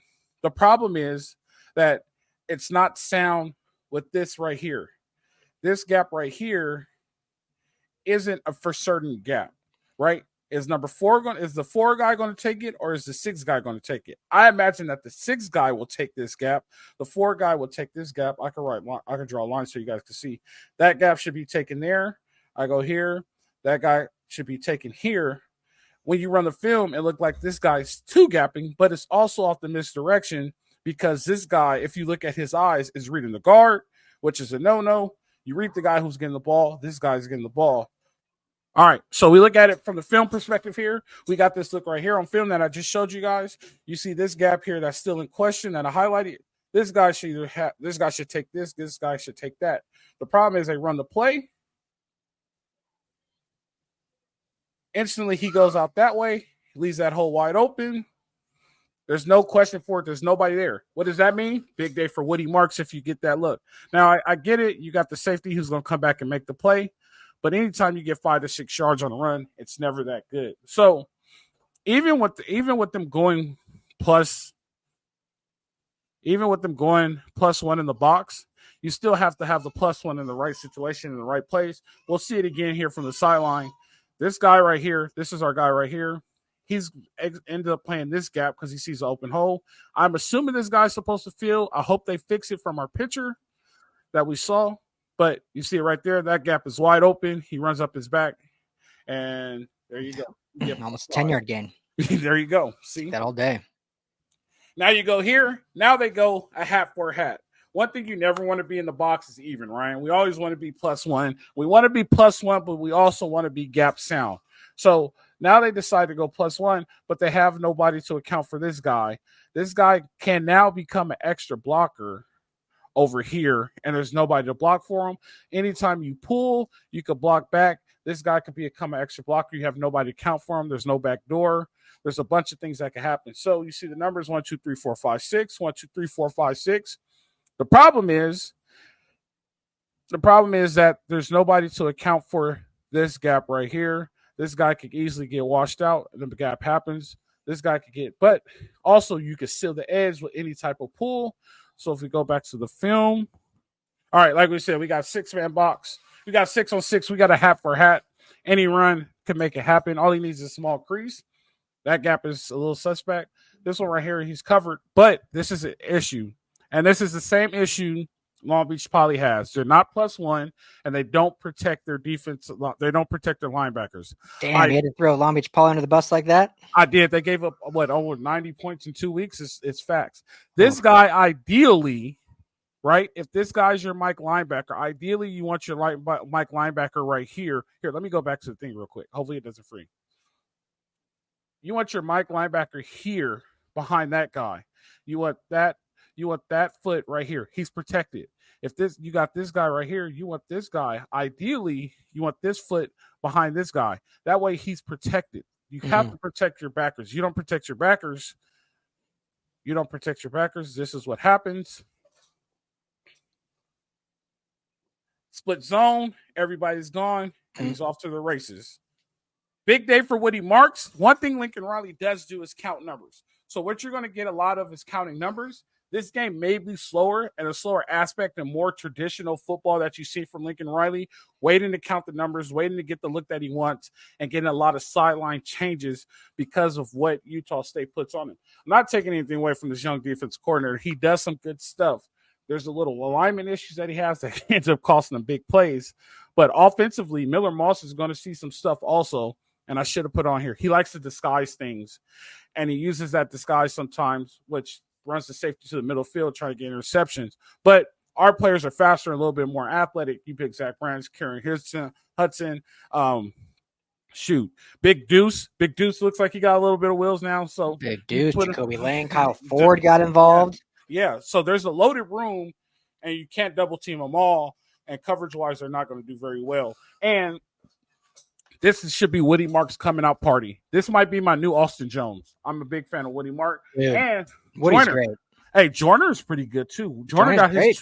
The problem is that it's not sound with this right here. This gap right here isn't a for certain gap, right? Is the 4 guy going to take it, or is the 6 guy going to take it? I imagine that the 6 guy will take this gap. The 4 guy will take this gap. I can draw a line so you guys can see. That gap should be taken there. I go here. That guy should be taken here. When you run the film, it looked like this guy's 2 gapping, but it's also off the misdirection because this guy, if you look at his eyes, is reading the guard, which is a no-no. You read the guy who's getting the ball. This guy's getting the ball. All right, so we look at it from the film perspective here. We got this look right here on film that I just showed you guys. You see this gap here that's still in question that I highlighted. This guy should this guy should take this guy should take that. The problem is they run the play. Instantly, he goes out that way. He leaves that hole wide open. There's no question for it. There's nobody there. What does that mean? Big day for Woody Marks if you get that look. Now, I get it. You got the safety who's going to come back and make the play. But anytime you get 5 to 6 yards on a run, it's never that good. So even with them going plus +1 in the box, you still have to have the +1 in the right situation, in the right place. We'll see it again here from the sideline. This guy right here, this is our guy right here. He's ended up playing this gap because he sees an open hole. I'm assuming this guy's supposed to field. I hope they fix it from our picture that we saw. But you see it right there. That gap is wide open. He runs up his back. And there you go. Almost a 10-yard gain. There you go. See? That all day. Now you go here. Now they go a hat for a hat. One thing you never want to be in the box is even, Ryan. We always want to be +1. We want to be +1, but we also want to be gap sound. So now they decide to go +1, but they have nobody to account for this guy. This guy can now become an extra blocker over here, and there's nobody to block for him. Anytime you pull, you could block back. This guy could become an extra blocker. You have nobody to count for him. There's no back door. There's a bunch of things that can happen. So you see the numbers 1, 2, 3, 4, 5, 6. 1, 2, 3, 4, 5, 6. The problem is that there's nobody to account for this gap right here. This guy could easily get washed out, and the gap happens. This guy could get, but also you could seal the edge with any type of pull. So if we go back to the film, all right, like we said, we got 6-man box. We got 6 on 6. We got a hat for a hat. Any run can make it happen. All he needs is a small crease. That gap is a little suspect. This one right here, he's covered, but this is an issue. And this is the same issue Long Beach Poly has. They're not +1, and they don't protect their defense. They don't protect their linebackers. Damn, you had to throw Long Beach Poly under the bus like that? I did. They gave up, over 90 points in 2 weeks? It's facts. This guy, ideally, right, if this guy's your Mike linebacker, ideally you want your Mike linebacker right here. Here, let me go back to the thing real quick. Hopefully it doesn't freeze. You want your Mike linebacker here behind that guy. You want that foot right here. He's protected. If you got this guy right here, you want this guy. Ideally, you want this foot behind this guy. That way he's protected. You have to protect your backers. You don't protect your backers. This is what happens. Split zone. Everybody's gone. And he's off to the races. Big day for Woody Marks. One thing Lincoln Riley does do is count numbers. So what you're going to get a lot of is counting numbers. This game may be slower and a slower aspect than more traditional football that you see from Lincoln Riley, waiting to count the numbers, waiting to get the look that he wants, and getting a lot of sideline changes because of what Utah State puts on him. I'm not taking anything away from this young defense coordinator. He does some good stuff. There's a little alignment issues that he has that ends up costing him big plays. But offensively, Miller Moss is going to see some stuff also, and I should have put on here. He likes to disguise things, and he uses that disguise sometimes, which runs the safety to the middle field, trying to get interceptions. But our players are faster and a little bit more athletic. You pick Zach Branch, Karen Hudson. Big Deuce. Big Deuce looks like he got a little bit of wheels now. So Big Deuce, Jacoby Lane, Kyle Ford got involved. Yeah. So there's a loaded room, and you can't double team them all. And coverage-wise, they're not going to do very well. And this should be Woody Mark's coming out party. This might be my new Austin Jones. I'm a big fan of Woody Mark. Yeah. And Woody's great. Hey, Joyner is pretty good too. Joyner got his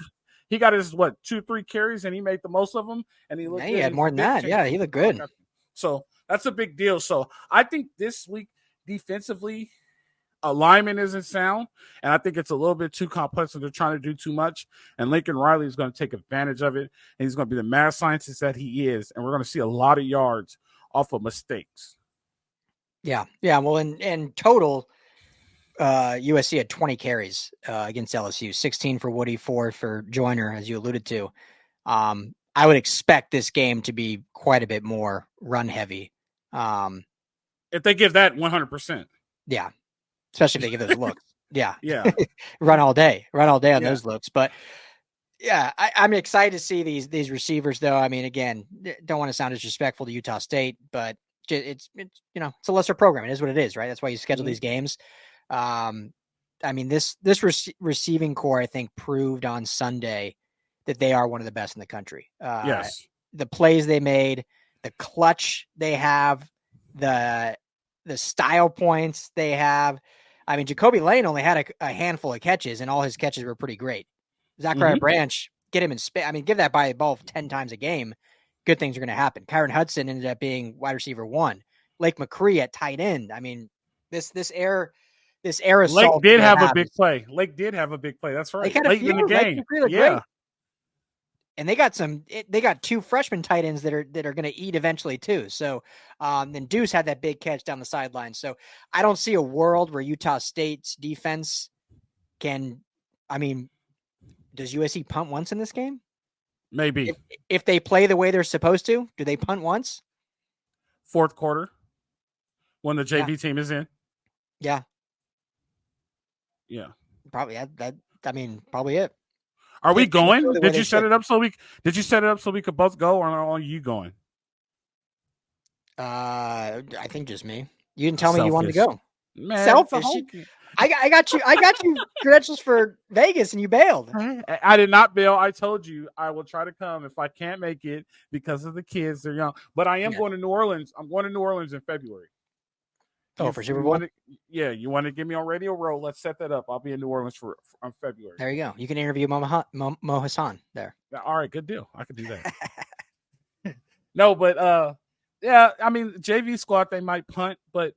2-3 carries, and he made the most of them. And he looked. He had more than that. Yeah, he looked good. So that's a big deal. So I think this week defensively, alignment isn't sound, and I think it's a little bit too complex, and they're trying to do too much. And Lincoln Riley is going to take advantage of it, and he's going to be the mad scientist that he is. And we're going to see a lot of yards off of mistakes. Yeah. Well, in total, USC had 20 carries against LSU, 16 for Woody, 4 for Joyner, as you alluded to. I would expect this game to be quite a bit more run heavy. If they give that 100%. Yeah. Especially if they give those looks. Yeah. Yeah. Run all day on those looks. But yeah, I'm excited to see these receivers though. I mean, again, don't want to sound disrespectful to Utah State, but it's it's a lesser program. It is what it is, right? That's why you schedule these games. I mean, this receiving core, I think, proved on Sunday that they are one of the best in the country. Yes. The plays they made, the clutch they have, the style points they have. I mean, Jacoby Lane only had a handful of catches, and all his catches were pretty great. Zachariah Branch, get him in space. I mean, give that guy the ball 10 times a game. Good things are going to happen. Kyron Hudson ended up being wide receiver 1. Lake McCree at tight end. I mean, this air Lake did have a big play. That's right. Late in the game. Great. And they got 2 freshman tight ends that are going to eat eventually too. So then Deuce had that big catch down the sideline. So I don't see a world where Utah State's defense can. I mean, does USC punt once in this game? Maybe if they play the way they're supposed to, do they punt once? Fourth quarter, when the JV team is in. Yeah. Probably that. I mean, probably it. Are we going? Did you set it up so we could both go, or are you going? I think just me. You didn't tell me you wanted to go. Man, selfish. I got you credentials for Vegas, and you bailed. I did not bail. I told you I will try to come if I can't make it because of the kids. They're young, but I am going to New Orleans. I'm going to New Orleans in February. Oh, for Super Bowl? You want to get me on Radio Row? Let's set that up. I'll be in New Orleans on February. There you go. You can interview Mo Hassan there. All right, good deal. I could do that. No, but I mean, JV squad, they might punt, but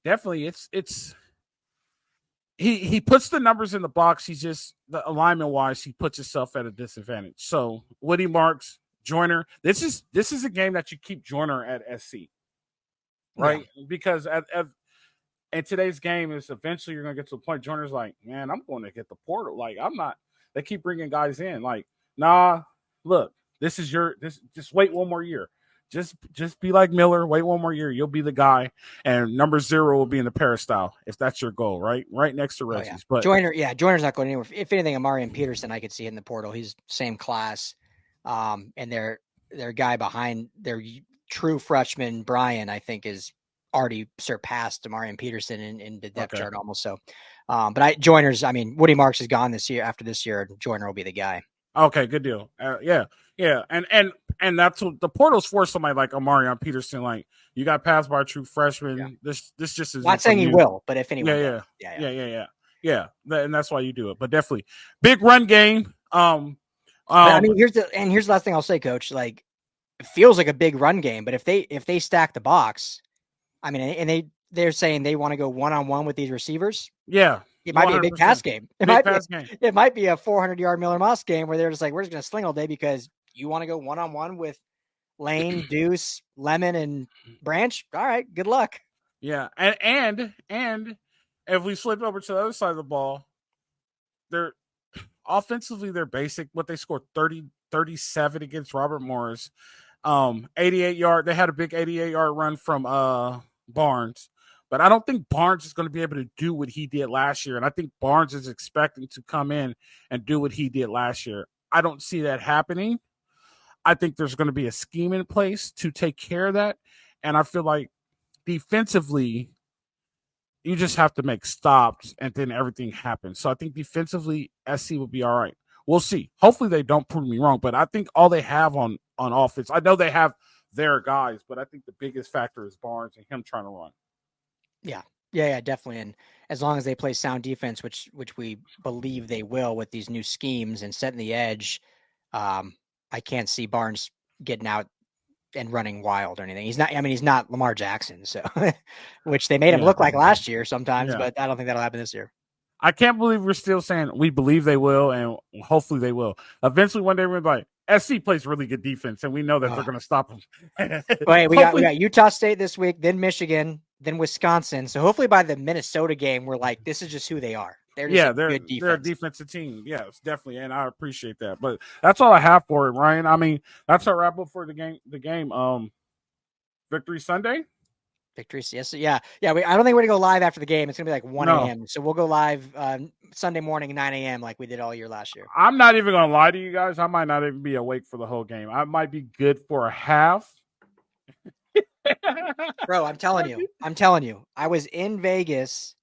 definitely it's he puts the numbers in the box. He's just, the alignment wise, he puts himself at a disadvantage. So Woody Marks, Joyner, this is a game that you keep Joyner at SC. Right, because in today's game is eventually you're gonna get to a point. Joyner's like, man, I'm going to get the portal. Like, I'm not. They keep bringing guys in. Like, nah, look, this. Just wait one more year. Just be like Miller. Wait one more year. You'll be the guy, and number 0 will be in the peristyle if that's your goal. Right next to Reggie's. Yeah. But Joyner's not going anywhere. If anything, Amari and Peterson, I could see in the portal. He's same class, and their guy behind their true freshman Brian, I think, is already surpassed Demarion Peterson in the depth chart almost. So, but Joyner's, I mean, Woody Marks is gone this year. After this year, Joyner will be the guy. Okay, good deal. Yeah, and that's what the portal's for somebody like Omarion Peterson. Like, you got passed by a true freshman. Yeah. This just is not saying he will, but if anyone, yeah. And that's why you do it. But definitely big run game. But I mean, here's the last thing I'll say, Coach. Like, it feels like a big run game, but if they stack the box, I mean, and they're saying they want to go 1-on-1 with these receivers. Yeah. It might be a big pass game. It might be a 400-yard Miller Moss game where they're just like, we're just going to sling all day because you want to go 1-on-1 with Lane, Deuce, Lemon, and Branch. All right, good luck. Yeah, and if we flip over to the other side of the ball, they're offensively they're basic. What they scored 37 against Robert Morris, 88 yard. They had a big 88-yard run from Barnes. But I don't think Barnes is going to be able to do what he did last year. And I think Barnes is expecting to come in and do what he did last year. I don't see that happening. I think there's going to be a scheme in place to take care of that. And I feel like defensively, you just have to make stops and then everything happens. So I think defensively, SC will be all right. We'll see. Hopefully they don't prove me wrong. But I think all they have on offense, I know they have their guys, but I think the biggest factor is Barnes and him trying to run. Yeah, definitely. And as long as they play sound defense, which we believe they will with these new schemes and setting the edge, I can't see Barnes getting out and running wild or anything. He's not Lamar Jackson, so which they made him look like last year sometimes, but I don't think that'll happen this year. I can't believe we're still saying we believe they will, and hopefully they will. Eventually, one day we're like, SC plays really good defense, and we know that they're going to stop them. Wait, we got Utah State this week, then Michigan, then Wisconsin. So hopefully by the Minnesota game, we're like, this is just who they are. They're a defensive team. Yes, definitely, and I appreciate that. But that's all I have for it, Ryan. I mean, that's our wrap up for the game. Victory Sunday. Victories, yes, yeah. I don't think we're gonna go live after the game. It's gonna be like 1 a.m. So we'll go live Sunday morning 9 a.m. like we did all year last year. I'm not even gonna lie to you guys. I might not even be awake for the whole game. I might be good for a half. Bro, I'm telling you. I was in Vegas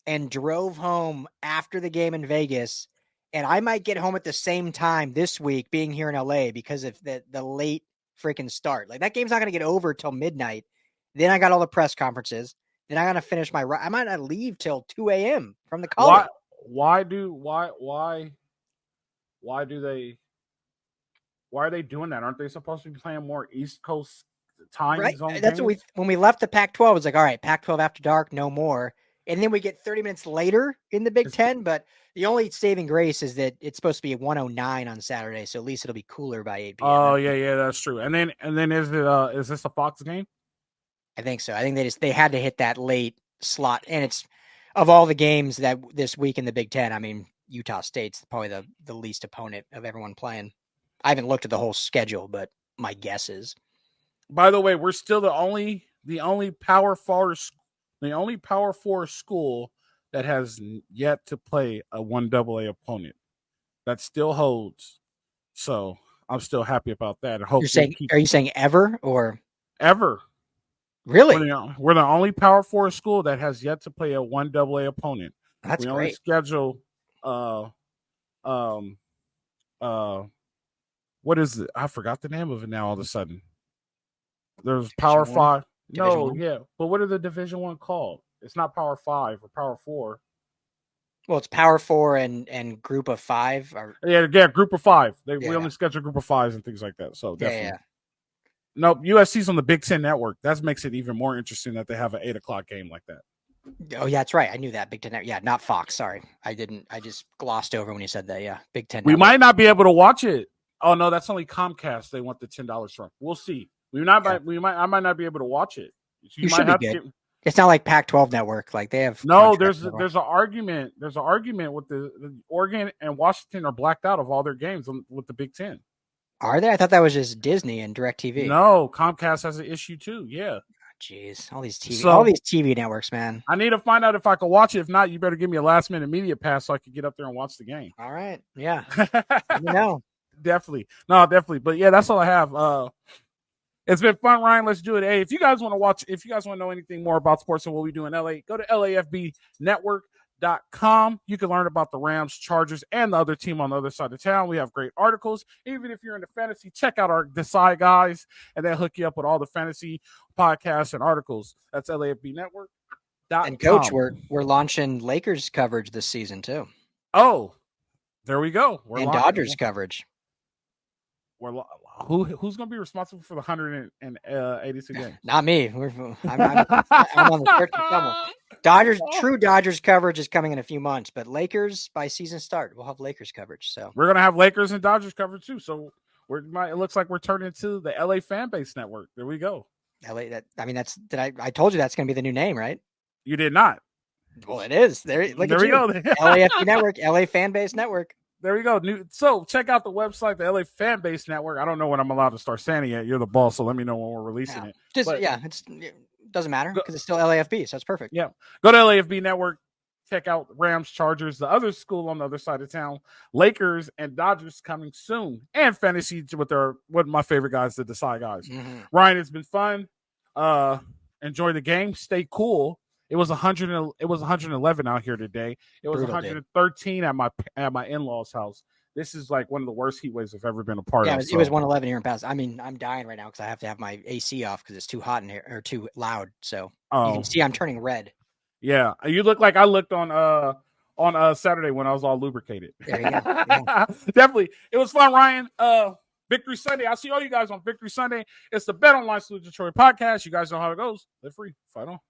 and drove home after the game in Vegas, and I might get home at the same time this week being here in LA because of the late freaking start. Like, that game's not gonna get over till midnight. Then I got all the press conferences. Then I got to finish I might not leave till 2 a.m. from the Coliseum. Why are they doing that? Aren't they supposed to be playing more East Coast time zone? That's what when we left the Pac-12, it was like, all right, Pac-12 after dark, no more. And then we get 30 minutes later in the Big Ten. But the only saving grace is that it's supposed to be 109 on Saturday, so at least it'll be cooler by 8 p.m. Oh yeah, that's true. And then is this a Fox game? I think so. I think they had to hit that late slot, and it's of all the games that this week in the Big Ten. I mean, Utah State's probably the least opponent of everyone playing. I haven't looked at the whole schedule, but my guess is. By the way, we're still the only Power 4 school that has yet to play a 1AA opponent. That still holds. So I'm still happy about that. Are you saying ever or ever? Really? We're the only Power 4 school that has yet to play a 1AA opponent. That's great. We only schedule what is it? I forgot the name of it now all of a sudden. There's Power 5. No, yeah. But what are the Division 1 called? It's not Power 5 or Power 4. Well, it's Power 4 and Group of 5. Yeah, Group of 5. We only schedule Group of 5s and things like that. So definitely. Yeah. No, USC's on the Big Ten Network. That makes it even more interesting that they have an 8:00 game like that. Oh, yeah, that's right. I knew that. Big Ten Network. Yeah, not Fox. Sorry. I just glossed over when you said that. Yeah, Big Ten Network. We might not be able to watch it. Oh, no, that's only Comcast. They want the $10 from. We'll see. I might not be able to watch it. You might have to it's not like Pac-12 Network. Like they have. No, there's an argument. There's an argument with the Oregon and Washington are blacked out of all their games with the Big Ten. Are they? I thought that was just Disney and DirecTV. No, Comcast has an issue too. Yeah. Jeez, all these TV networks, man. I need to find out if I can watch it. If not, you better give me a last minute media pass so I can get up there and watch the game. All right. Yeah. Let me know. Definitely. No, definitely. But yeah, that's all I have. It's been fun, Ryan. Let's do it. Hey, if you guys want to know anything more about sports and what we do in LA, go to LAFBnetwork.com. You can learn about the Rams, Chargers, and the other team on the other side of town. We have great articles. Even if you're into fantasy, check out our Decide guys, and they'll hook you up with all the fantasy podcasts and articles. That's LAFBnetwork.com. And Coach, we're launching Lakers coverage this season too. Oh, there we go. And Dodgers coverage. Who's going to be responsible for the 186 games? Not me. I'm on the search for someone. True Dodgers coverage is coming in a few months, but Lakers by season start, we'll have Lakers coverage. So we're going to have Lakers and Dodgers coverage too. So it looks like we're turning into the LA Fan Base Network. There we go. I told you that's going to be the new name, right? You did not. Well, it is. There we go. LAFB Network, LA Fan Base Network. There we go. So check out the website, the LA Fan Base Network. I don't know when I'm allowed to start saying it. You're the boss, so let me know when we're releasing it. It doesn't matter because it's still LAFB, so it's perfect. Yeah. Go to LAFB Network. Check out Rams, Chargers, the other school on the other side of town, Lakers and Dodgers coming soon, and fantasy with my favorite guys, the Decide guys. Mm-hmm. Ryan, it's been fun. Enjoy the game. Stay cool. It was 111 out here today. It was 113 at my in-laws' house. This is like one of the worst heat waves I've ever been a part of. It was 111 here in Pasadena. I mean, I'm dying right now because I have to have my AC off because it's too hot in here or too loud. So you can see I'm turning red. Yeah, you look like I looked on Saturday when I was all lubricated. There you go. Yeah. Definitely, it was fun, Ryan. Victory Sunday. I'll see all you guys on Victory Sunday. It's the Bet Online Salute Detroit podcast. You guys know how it goes. Live free, fight on.